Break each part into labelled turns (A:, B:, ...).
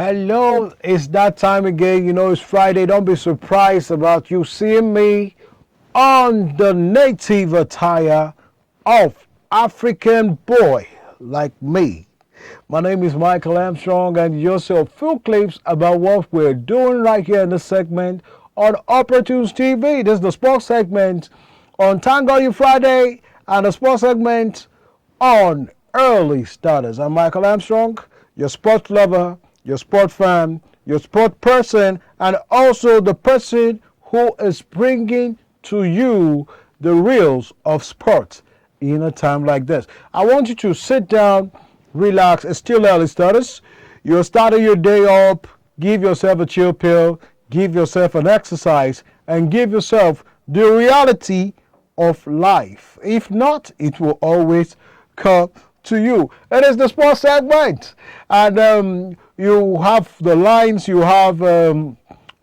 A: Hello, it's that time again. You know, it's Friday. Don't be surprised about you seeing me on the native attire of African boy like me. My name is Michael Armstrong, and you'll see a few clips about what we're doing right here in this segment on Operatune TV. This is the sports segment on Thank God You Friday and the sports segment on Early Starters. I'm Michael Armstrong, your sports lover, your sport fan, your sport person, and also the person who is bringing to you the reels of sports in a time like this. I want you to sit down, relax. It's still early starters. You're starting your day up. Give yourself a chill pill. Give yourself an exercise, and give yourself the reality of life. If not, it will always come to you. It is the sports segment, and you have the lines. You have the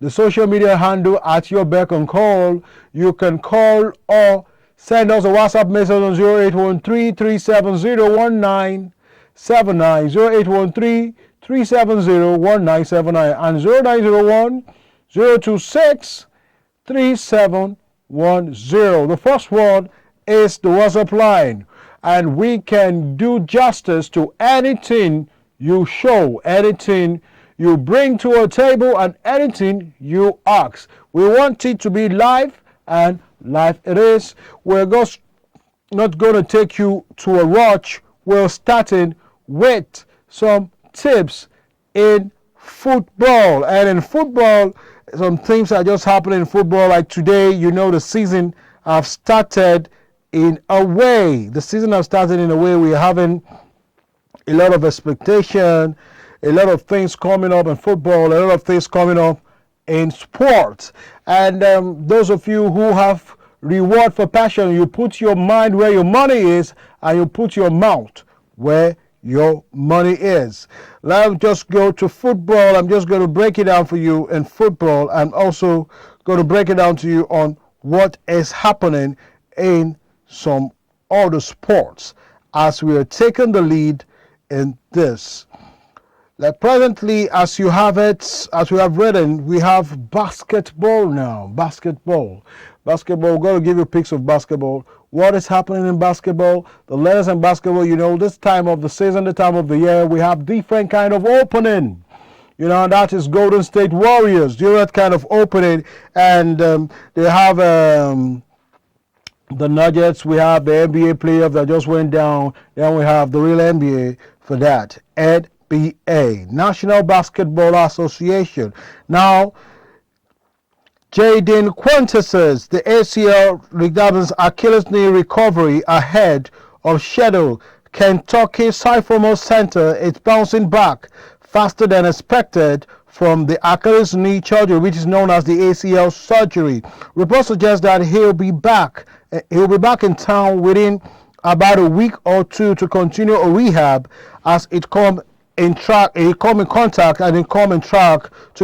A: social media handle at your beck and call. You can call or send us a WhatsApp message on 0813-370-1979, 0813-370-1979, and 0901-026-3710. The first one is the WhatsApp line, and we can do justice to anything you show, anything you bring to a table, and anything you ask. We want it to be live, and live it is. We're not going to take you to a rush. We're starting with some tips in football. And in football, some things are just happening in football. Like today, you know, the season have started in a way. The season have started in a way. We're having a lot of expectation, a lot of things coming up in football, a lot of things coming up in sports. And those of you who have reward for passion, you put your mind where your money is, and you put your mouth where your money is. Let's just go to football. I'm just going to break it down for you in football. I'm also going to break it down to you on what is happening in some other sports as we are taking the lead in this. Like presently, as you have it, as we have written, we have basketball now. Basketball. We're going to give you pics of basketball. What is happening in basketball? The latest in basketball, you know, this time of the season, the time of the year, we have different kind of opening. You know, that is Golden State Warriors. Do that kind of opening. And they have the Nuggets. We have the NBA playoff that just went down. Then we have the real NBA for that. NBA, National Basketball Association. Now, Jaden Quintess's the ACL ligaments Achilles knee recovery ahead of schedule. Kentucky Sophomore Center is bouncing back faster than expected from the Achilles knee surgery, which is known as the ACL surgery. Reports suggest that he'll be back in town within about a week or two to continue a rehab as it come in track to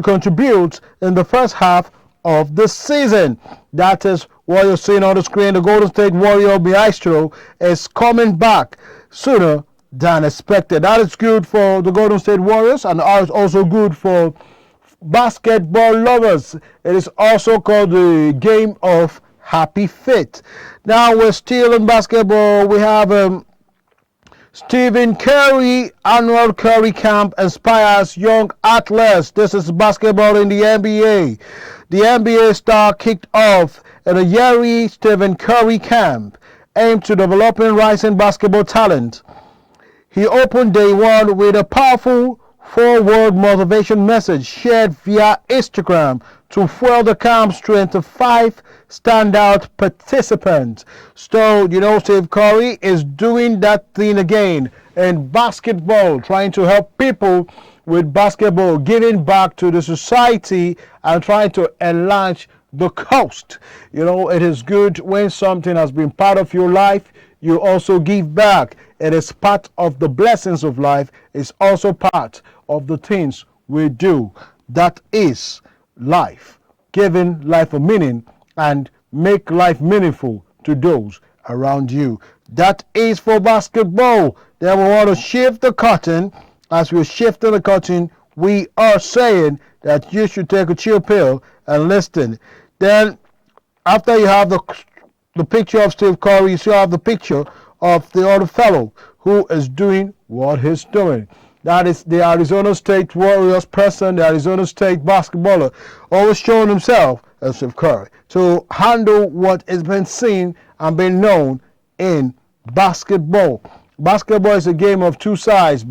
A: contribute in the first half of the season. That is what you're seeing on the screen. The Golden State Warrior Maestro is coming back sooner than expected. That is good for the Golden State Warriors, and is also good for basketball lovers. It is also called the game of happy feet. Now we're still in basketball. We have Stephen Curry annual Curry camp inspires young athletes. This is basketball in the NBA. The NBA star kicked off at a yearly Stephen Curry camp aimed to developing rising basketball talent. He opened day one with a powerful forward motivation message shared via Instagram to fuel the camp's 25 standout participants. So, you know, Steve Curry is doing that thing again in basketball, trying to help people with basketball, giving back to the society and trying to enlarge the coast. You know, it is good when something has been part of your life, you also give back. It is part of the blessings of life. It's also part of the things we do. That is life. Giving life a meaning and make life meaningful to those around you. That is for basketball. Then we want to shift the curtain. As we're shifting the curtain, we are saying that you should take a chill pill and listen. Then after you have the picture of Steve Curry, you still have the picture of the other fellow who is doing what he's doing. That is the Arizona State Warriors person, the Arizona State basketballer, always showing himself as Steve Curry to handle what has been seen and been known in basketball. Basketball is a game of two sides,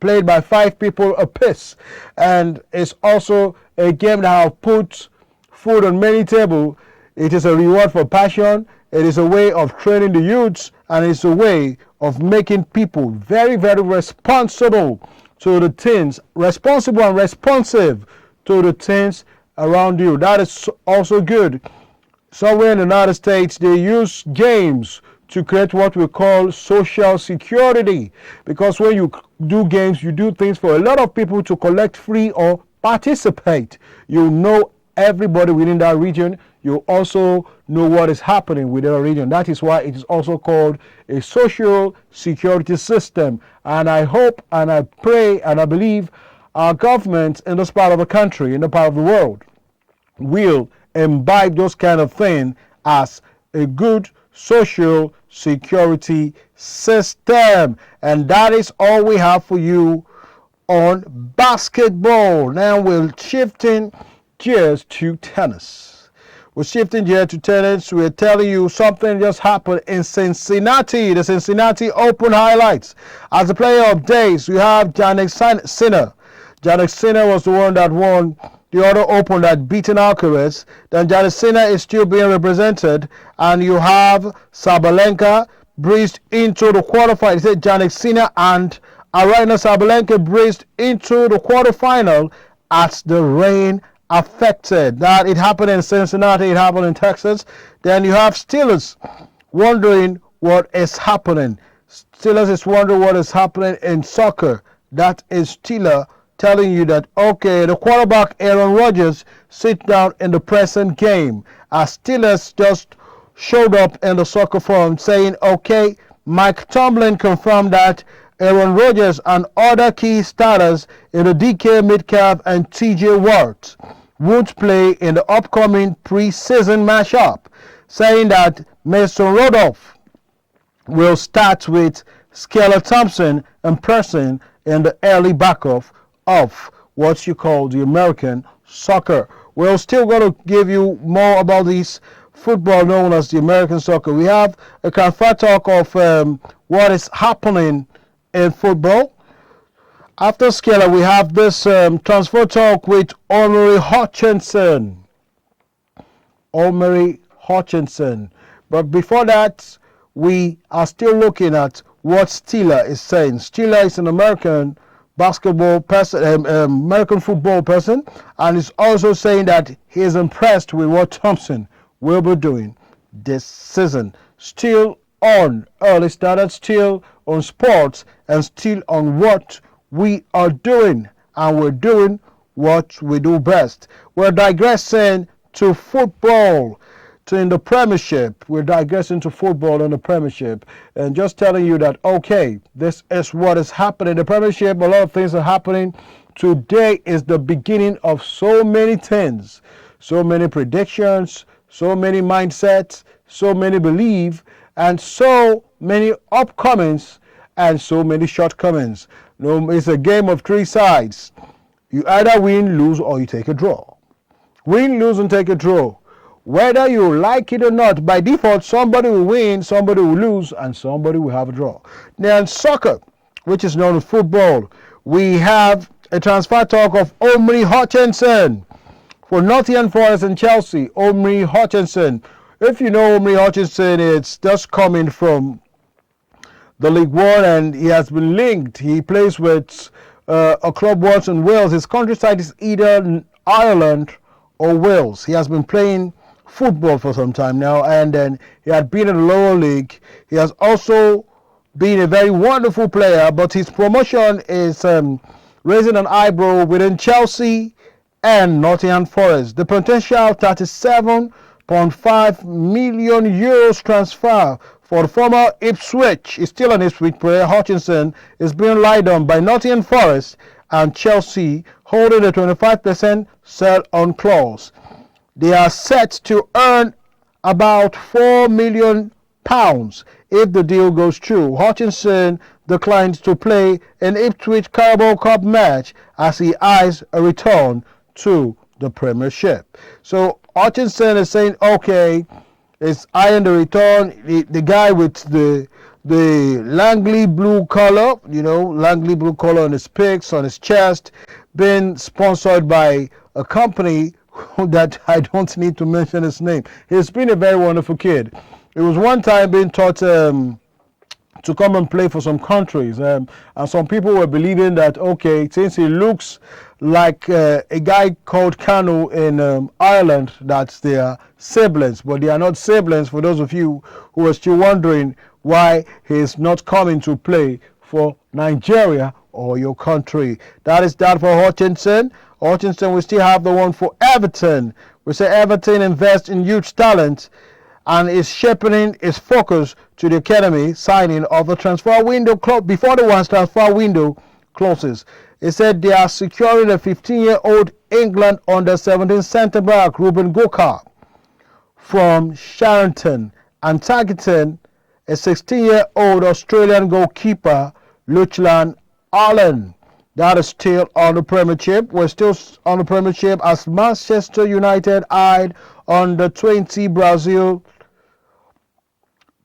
A: played by 5 people apiece, and it's also a game that puts food on many tables. It is a reward for passion. It is a way of training the youths, and it's a way of making people very, very responsible to the things, responsible and responsive to the things around you. That is also good. Somewhere in the United States, they use games to create what we call social security, because when you do games, you do things for a lot of people to collect free or participate. You know everybody within that region. You also know what is happening within a region. That is why it is also called a social security system. And I hope and I pray and I believe our government in this part of the country, in the part of the world, will imbibe those kind of things as a good social security system. And that is all we have for you on basketball. Now we're shifting gears to tennis. We're shifting gears to tennis. We're telling you something just happened in Cincinnati, the Cincinnati Open highlights. As the player of days, you have Jannik Sinner. Jannik Sinner was the one that won the other Open that beaten Alcaraz. Then Jannik Sinner is still being represented, and you have Sabalenka breezed into the quarterfinal. It said Jannik Sinner and Aryna Sabalenka breezed into the quarterfinal as the rain affected. That it happened in Cincinnati, it happened in Texas. Then you have Steelers wondering what is happening. Steelers is wondering what is happening in soccer. That is Steelers telling you that, okay, the quarterback Aaron Rodgers sit down in the present game. As Steelers just showed up in the soccer forum saying, okay, Mike Tomlin confirmed that Aaron Rodgers and other key starters in the DK Metcalf and TJ Watt won't play in the upcoming preseason matchup, saying that Mason Rudolph will start with Skylar Thompson and Preston in the early backup of what you call the American soccer. We're still going to give you more about this football known as the American soccer. We have a transfer talk of what is happening in football. After Skylar, we have this transfer talk with Omari Hutchinson. Omari Hutchinson. But before that, we are still looking at what Steeler is saying. Steeler is an American basketball person, American football person, and is also saying that he is impressed with what Thompson will be doing this season. Still on early started, still on sports, and still on what we are doing, and we're doing what we do best. We're digressing to football, in the Premiership. We're digressing to football in the Premiership, and just telling you that, okay, this is what is happening in the Premiership. A lot of things are happening. Today is the beginning of so many things, so many predictions, so many mindsets, so many beliefs, and so many upcomings, and so many shortcomings. No, it's a game of 3 sides. You either win, lose, or you take a draw. Win, lose, and take a draw. Whether you like it or not, by default, somebody will win, somebody will lose, and somebody will have a draw. Now in soccer, which is known as football, we have a transfer talk of Omari Hutchinson for Nottingham Forest and Chelsea. Omari Hutchinson. If you know Omari Hutchinson, it's just coming from the League One, and he has been linked. He plays with a club once in Wales. His country side is either Ireland or Wales. He has been playing football for some time now, and then he had been in the lower league. He has also been a very wonderful player, but his promotion is raising an eyebrow within Chelsea and Nottingham Forest. The potential 37.5 million euros transfer for the former Ipswich, is still an Ipswich player, Hutchinson, is being lied on by Nottingham Forest and Chelsea holding a 25% sell-on clause. They are set to earn about £4 million if the deal goes through. Hutchinson declines to play an Ipswich Carabao Cup match as he eyes a return to the Premiership. So Hutchinson is saying, okay, it's eyeing the return. The guy with the Langley blue color, Langley blue color on his pics, on his chest, been sponsored by a company that I don't need to mention his name. He's been a very wonderful kid. It was one time being taught to come and play for some countries, and some people were believing that, okay, since he looks like a guy called Kanu in Ireland, that they are siblings, but they are not siblings. For those of you who are still wondering why he is not coming to play for Nigeria or your country. That is that for Hutchinson. Hutchinson, we still have the one for Everton. We say Everton invest in youth talent and is sharpening its focus to the academy signing of the transfer window before the one's transfer window closes. It said they are securing a 15-year-old England under-17 centre-back Ruben Gokar from Charenton and targeting a 16-year-old Australian goalkeeper Luchlan Allen. That is still on the Premiership. We're still on the Premiership as Manchester United eyed under 20 Brazil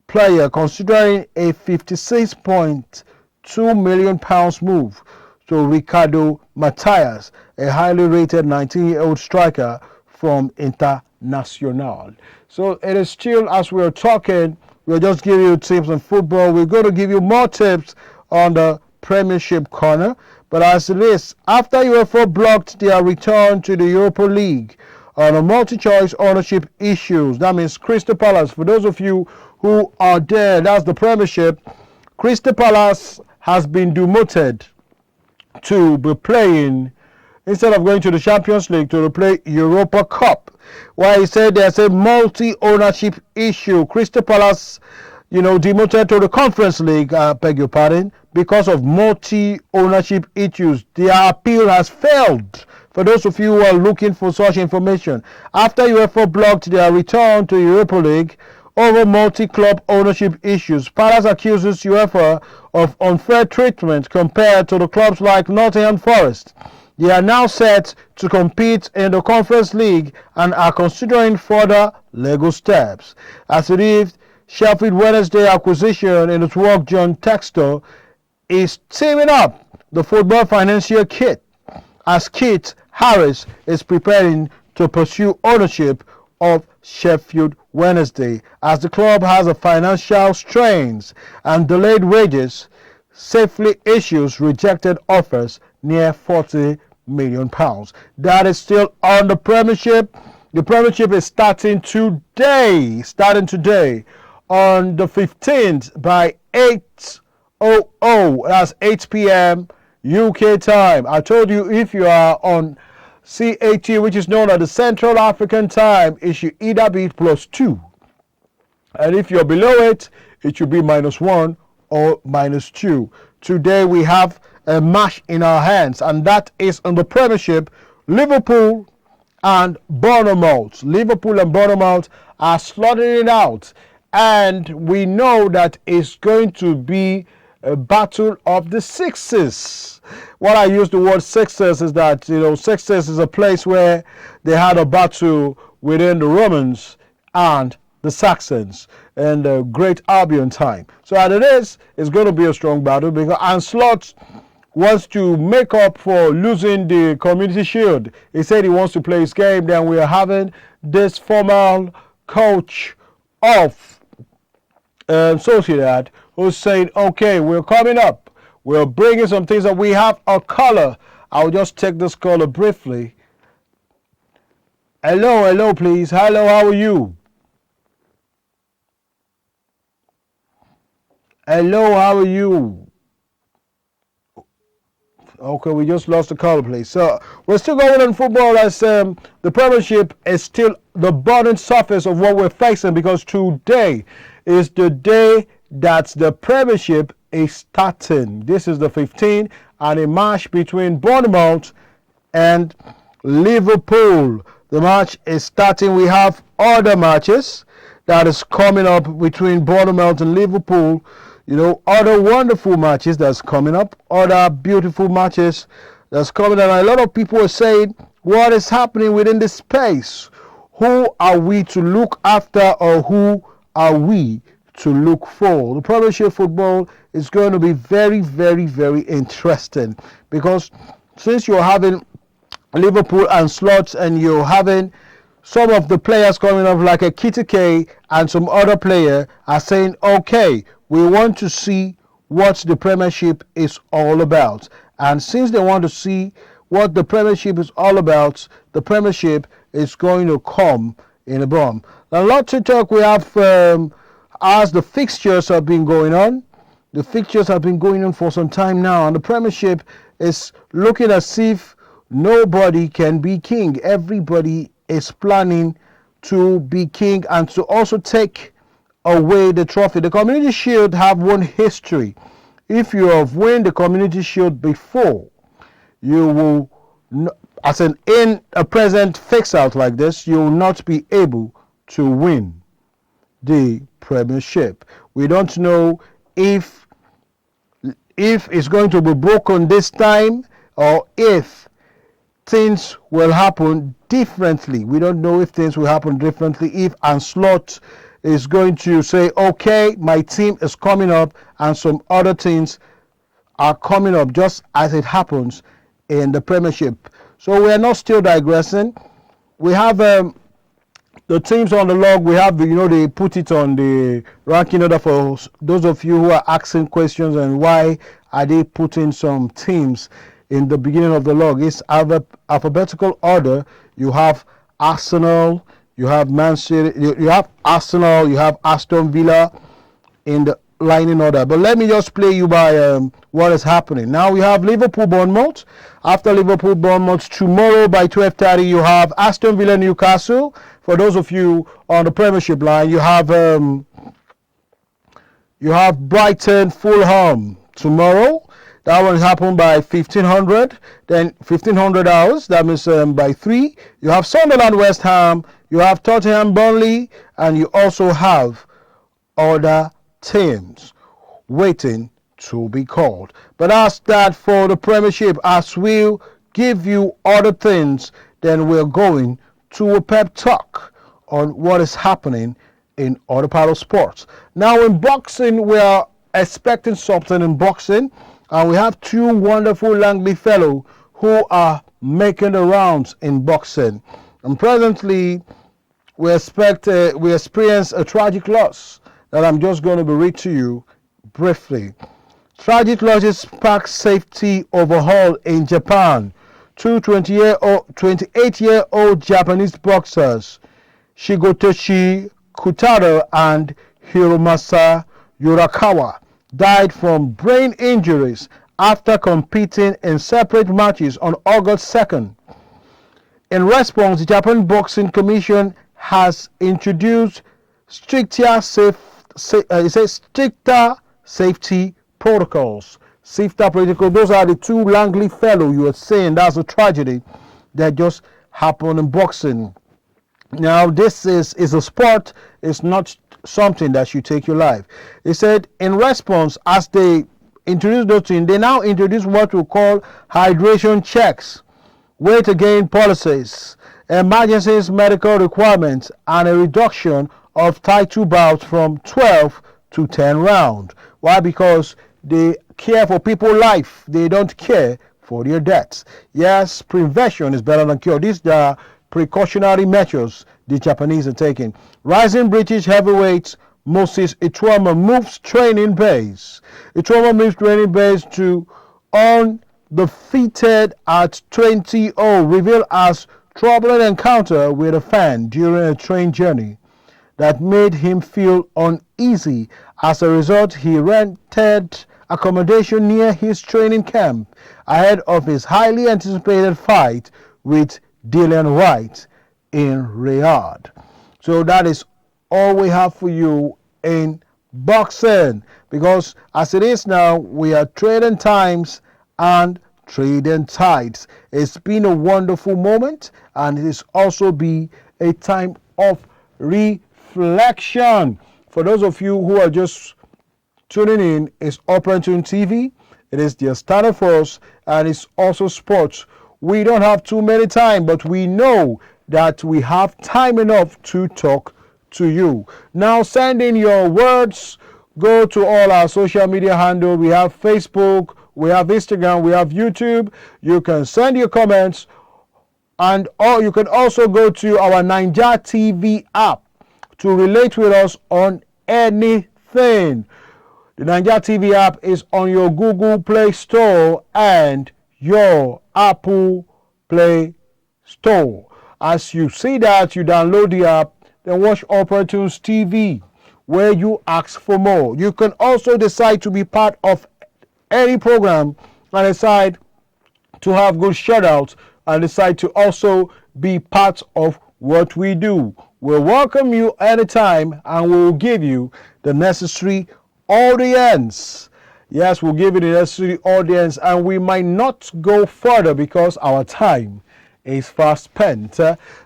A: player considering a £56.2 million move to Ricardo Matias, a highly rated 19-year-old striker from Internacional. So it is still, as we're talking, we're just giving you tips on football. We're going to give you more tips on the Premiership corner. But as it is, after UEFA blocked their return to the Europa League on a multi-choice ownership issues, that means Crystal Palace, for those of you who are there, that's the Premiership, Crystal Palace has been demoted to be playing, instead of going to the Champions League, to play Europa Cup. Why he said there's a multi-ownership issue. Crystal Palace, demoted to the Conference League, beg your pardon, because of multi-ownership issues. Their appeal has failed. For those of you who are looking for such information, after UEFA blocked their return to Europa League over multi-club ownership issues, Palace accuses UEFA of unfair treatment compared to the clubs like Nottingham Forest. They are now set to compete in the Conference League and are considering further legal steps. As it is, Sheffield Wednesday acquisition in its work, John Textor is teaming up the football financier Kit, as Kit Harris is preparing to pursue ownership of Sheffield Wednesday, as the club has a financial strains and delayed wages, safely issues rejected offers near £40 million. That is still on the Premiership. The Premiership is starting today on the 15th by 8:00. That's 8 p.m. UK time. I told you if you are on CAT, which is known as the Central African Time, it should either be +2. And if you're below it, it should be -1 or -2. Today we have a match in our hands, and that is on the Premiership. Liverpool and Bournemouth. Liverpool and Bournemouth are slaughtering it out. And we know that it's going to be a battle of the sixes. What I use the word sixes is that, sixes is a place where they had a battle within the Romans and the Saxons in the Great Albion time. So as it is, it's going to be a strong battle because Ancelotti wants to make up for losing the Community Shield. He said he wants to play his game. Then we are having this former coach of Sociedad who's saying, okay, we're coming up. We're bringing some things that we have a color. I'll just take this caller briefly. Hello, please. Hello, how are you? Hello, how are you? Okay, we just lost the caller, please. So we're still going on football as the Premiership is still the burning surface of what we're facing, because today is the day that the Premiership is starting. This is the 15th, and a match between Bournemouth and Liverpool. The match is starting. We have other matches that is coming up between Bournemouth and Liverpool. You know, other wonderful matches that's coming up, other beautiful matches that's coming up. And a lot of people are saying, what is happening within this space? Who are we to look after, or who are we to look for? The Premiership football is going to be very, very, very interesting, because since you're having Liverpool and slots, and you're having some of the players coming up like a Kitike and some other player are saying, okay, we want to see what the Premiership is all about. And since they want to see what the Premiership is all about, the Premiership is going to come in a bomb. A lot to talk. We have, as the fixtures have been going on, the fixtures have been going on for some time now, and the Premiership is looking as if nobody can be king. Everybody is planning to be king and to also take away the trophy. The Community Shield have one history. If you have won the Community Shield before, you will, as in a present fix-out like this, you will not be able to win the Premiership. We don't know if it's going to be broken this time, or if things will happen differently. We don't know if things will happen differently, if Anslot is going to say, okay, my team is coming up and some other teams are coming up, just as it happens in the Premiership. So we are not still digressing. We have the teams on the log. We have, they put it on the ranking order for those of you who are asking questions, and why are they putting some teams in the beginning of the log. It's alphabetical order. You have Arsenal, you have Man City, you have Arsenal, you have Aston Villa in the lining order. But let me just play you by what is happening. Now we have Liverpool Bournemouth. After Liverpool Bournemouth, tomorrow by 12:30, you have Aston Villa Newcastle. For those of you on the Premiership line, you have Brighton Fulham tomorrow. That one happened by 1500, then 1500 hours. That means by 3. You have Sunderland West Ham, you have Tottenham Burnley, and you also have other teams waiting to be called. But that's that for the Premiership. As we'll give you other things, then we're going to a pep talk on what is happening in other part of sports. Now in boxing, we are expecting something in boxing. And we have 2 wonderful Langley fellows who are making the rounds in boxing. And presently, we experience a tragic loss that I'm just going to be read to you briefly. Tragic losses spark safety overhaul in Japan. 2 28-year-old Japanese boxers, Shigotoshi Kutaro and Hiromasa Yorakawa, died from brain injuries after competing in separate matches on August 2nd. In response, the Japan Boxing Commission has introduced stricter safety protocols. Those are the 2 Langley fellows you are saying. That's a tragedy that just happened in boxing. Now, this is a sport. It's not something that should take your life. They said in response, as they introduced those things, they now introduce what we call hydration checks, weight gain policies, emergencies medical requirements, and a reduction of title bouts from 12 to 10 rounds. Why? Because they care for people's life. They don't care for their deaths. Yes, prevention is better than cure. These are precautionary measures the Japanese are taking. Rising British heavyweight Moses Ituama moves training base. Ituama moves training base to undefeated at 20-0, revealed as troubling encounter with a fan during a train journey that made him feel uneasy. As a result, he rented accommodation near his training camp ahead of his highly anticipated fight with Dillian Whyte in Riyadh. So that is all we have for you in boxing, because as it is now, we are trading times and trading tides. It's been a wonderful moment, and it is also be a time of reflection. For those of you who are just tuning in, it's Operatune TV. It is the standard for us, and it's also sports. We don't have too many time, but we know that we have time enough to talk to you. Now send in your words. Go to all our social media handle. We have Facebook, we have Instagram, we have YouTube. You can send your comments, and you can also go to our Nigeria TV app to relate with us on anything. The Nigeria TV app is on your Google Play Store and your Apple Play Store. As you see that, you download the app, then watch Operatune TV, where you ask for more. You can also decide to be part of any program and decide to have good shout-outs and decide to also be part of what we do. We'll welcome you anytime, and we'll give you the necessary audience. Yes, we'll give you the necessary audience, and we might not go further because our time is fast spent.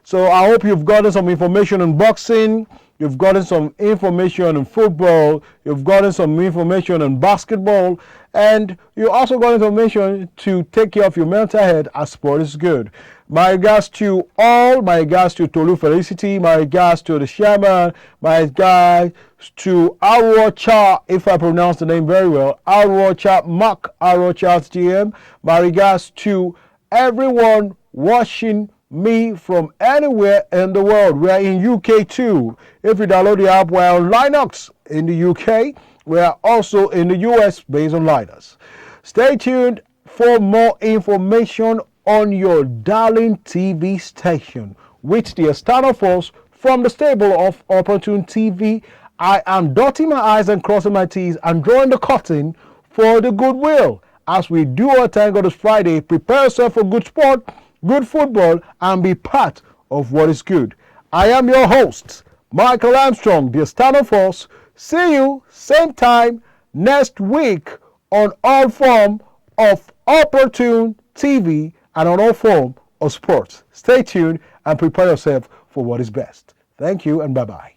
A: So I hope you've gotten some information on boxing, you've gotten some information on football, you've gotten some information on basketball, and you also got information to take care of your mental health as sport is good. My regards to all, my regards to Tolu Felicity, my regards to the chairman, my regards to Arocha, if I pronounce the name very well, Arocha, Mark Arocha's GM, my regards to everyone watching me from anywhere in the world. We are in UK too. If you download the app, we're on Linux in the UK. We are also in the US based on Linux. Stay tuned for more information on your darling TV station with the external force from the stable of Operatune TV. I am dotting my I's and crossing my T's and drawing the curtain for the goodwill. As we do our Thank God It's Friday, prepare yourself for good sport, good football, and be part of what is good. I am your host, Michael Armstrong, the external force. See you same time next week on all form of Operatune TV and on all form of sports. Stay tuned and prepare yourself for what is best. Thank you and bye-bye.